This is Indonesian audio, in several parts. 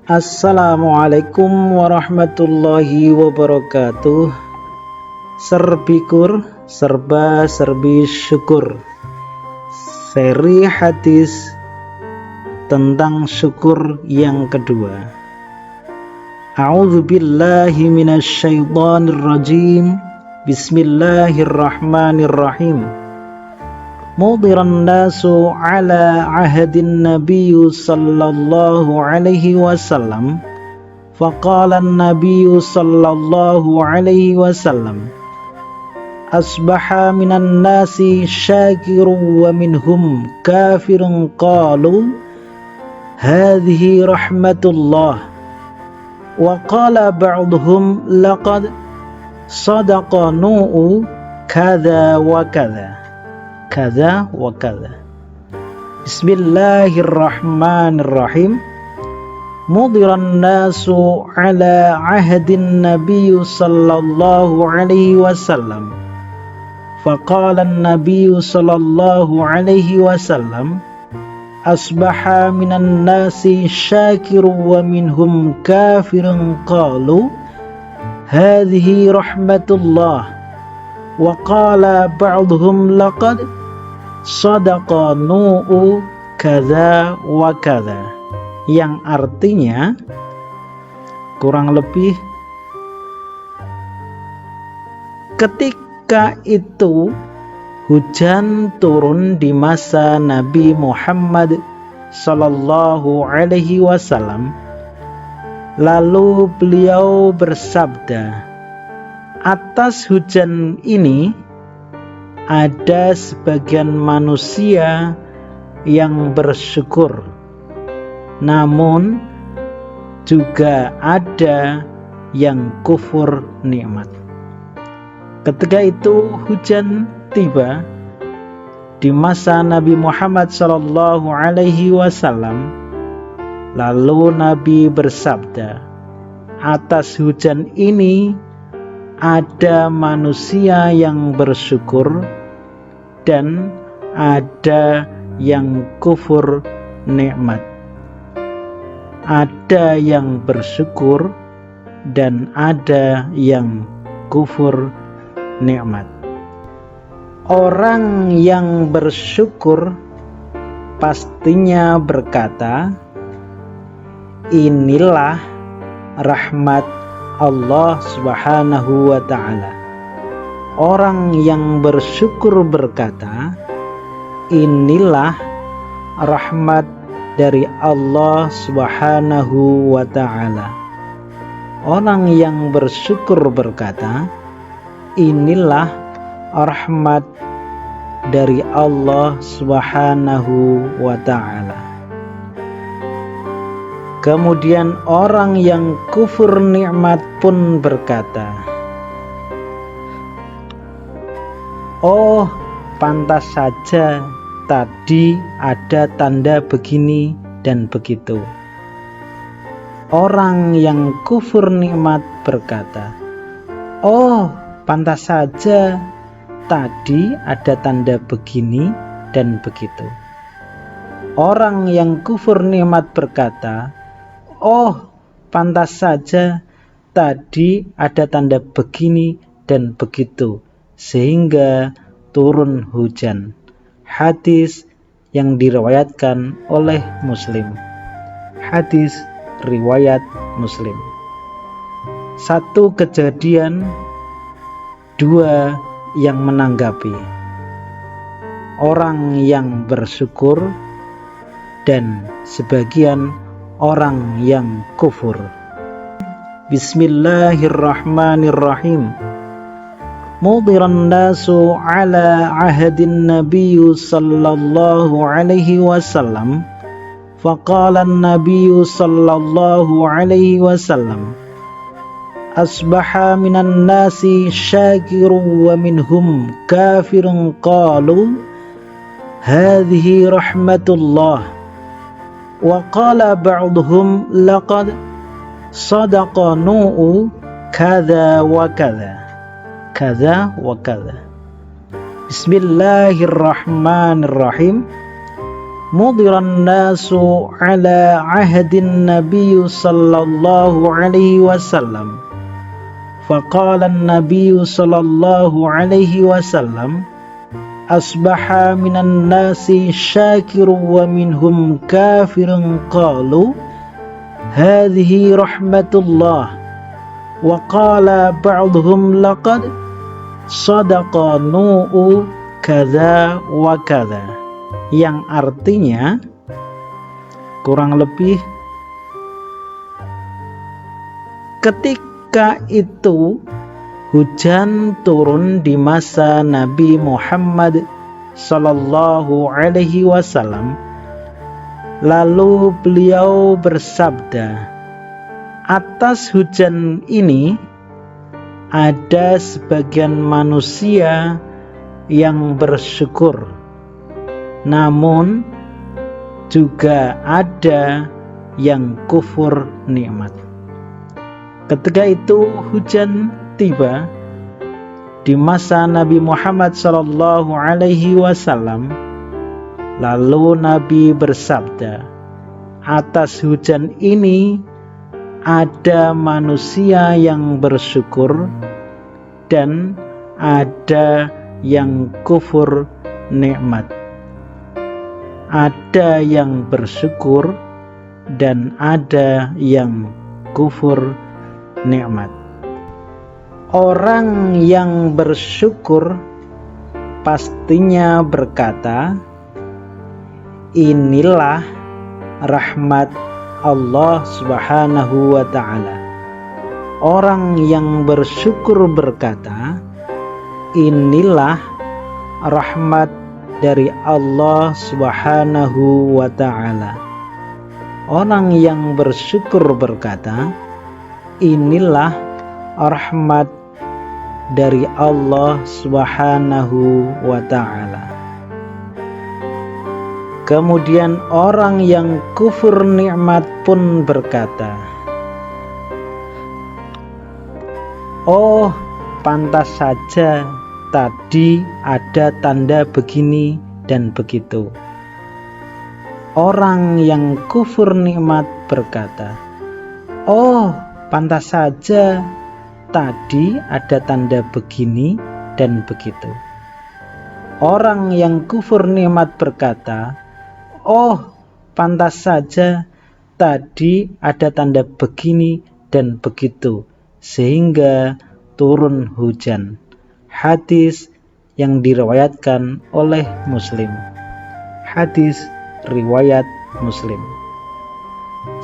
Assalamualaikum warahmatullahi wabarakatuh. Serbikur, serba serbi syukur. Seri hadis tentang syukur yang kedua. A'udzubillahi minasyaitonir rajim. Bismillahirrahmanirrahim. Mudiran nasu ala ahadin nabiyyu sallallahu alaihi wasallam. Faqala an-nabiyyu sallallahu alaihi wasallam, asbaha minan nasi syakirun wa minhum kafirun. Qalu hadhihi rahmatullah. Wa qala ba'duhum laqad sadaqa nu'u kadza wa kadza kadza wa kadza. Bismillahirrahmanirrahim. Mudiran nasu ala ahdin nabiyyu sallallahu alaihi wasallam. Faqala an-nabiyyu sallallahu alaihi wasallam, asbaha minan nasi syakirun wa minhum kafirun. Qalu hadhihi rahmatullah. Wa qala ba'duhum laqad sadaqa nu'u kadza wa kadza, yang artinya kurang lebih ketika itu hujan turun di masa Nabi Muhammad sallallahu alaihi wasallam. Lalu beliau bersabda, atas hujan ini ada sebagian manusia yang bersyukur, namun juga ada yang kufur nikmat. Ketika itu hujan tiba di masa Nabi Muhammad sallallahu alaihi wasallam. Lalu Nabi bersabda, atas hujan ini ada manusia yang bersyukur dan ada yang kufur nikmat. Ada yang bersyukur dan ada yang kufur nikmat. Orang yang bersyukur pastinya berkata, inilah rahmat Allah Subhanahu wa ta'ala. Orang yang bersyukur berkata, inilah rahmat dari Allah Subhanahu wa ta'ala. Orang yang bersyukur berkata, inilah rahmat dari Allah Subhanahu wa ta'ala. Kemudian orang yang kufur nikmat pun berkata, oh, pantas saja tadi ada tanda begini dan begitu. Orang yang kufur nikmat berkata, oh, pantas saja tadi ada tanda begini dan begitu. Orang yang kufur nikmat berkata, oh, pantas saja tadi ada tanda begini dan begitu, sehingga turun hujan. Hadis yang diriwayatkan oleh Muslim. Hadis riwayat Muslim. Satu kejadian, dua yang menanggapi. Orang yang bersyukur dan sebagian orang yang kufur. Bismillahirrahmanirrahim. Mudiran nasu ala ahadin nabiyyu sallallahu alaihi wasallam. Faqala an-nabiyyu sallallahu alaihi wasallam, asbaha minan nasi syakirun wa minhum kafirun. Qalu hadhihi rahmatullah. Wa qala ba'duhum laqad sadaqa nu'u kadza wa kadza kadza wa kadza. Bismillahirrahmanirrahim. mudiran nasu ala ahdin Nabi sallallahu alaihi wasallam. Faqala an-Nabi sallallahu alaihi wasallam, asbaha minan nasi syakirun wa minhum kafirun. Qalu hadhihi rahmatullah. Wa qala ba'dhum laqad sadaqa nu'u kadza wa kadza, yang artinya kurang lebih ketika itu hujan turun di masa Nabi Muhammad sallallahu alaihi wasallam, lalu beliau bersabda, atas hujan ini ada sebagian manusia yang bersyukur, namun juga ada yang kufur nikmat. Ketika itu hujan tiba di masa Nabi Muhammad sallallahu alaihi wasallam, lalu Nabi bersabda, atas hujan ini ada manusia yang bersyukur dan ada yang kufur nikmat. Ada yang bersyukur dan ada yang kufur nikmat. Orang yang bersyukur pastinya berkata, inilah rahmat Allah Subhanahu wa ta'ala. Orang yang bersyukur berkata, inilah rahmat dari Allah Subhanahu wa ta'ala. Orang yang bersyukur berkata, inilah rahmat dari Allah Subhanahu wa ta'ala. Kemudian orang yang kufur nikmat pun berkata, oh, pantas saja tadi ada tanda begini dan begitu. Orang yang kufur nikmat berkata, oh, pantas saja tadi ada tanda begini dan begitu. Orang yang kufur nikmat berkata, oh, pantas saja tadi ada tanda begini dan begitu, sehingga turun hujan. Hadis yang diriwayatkan oleh Muslim. Hadis riwayat Muslim.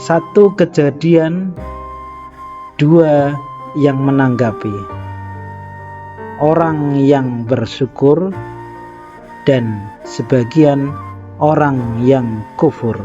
Satu kejadian, dua yang menanggapi. Orang yang bersyukur dan sebagian orang yang kufur.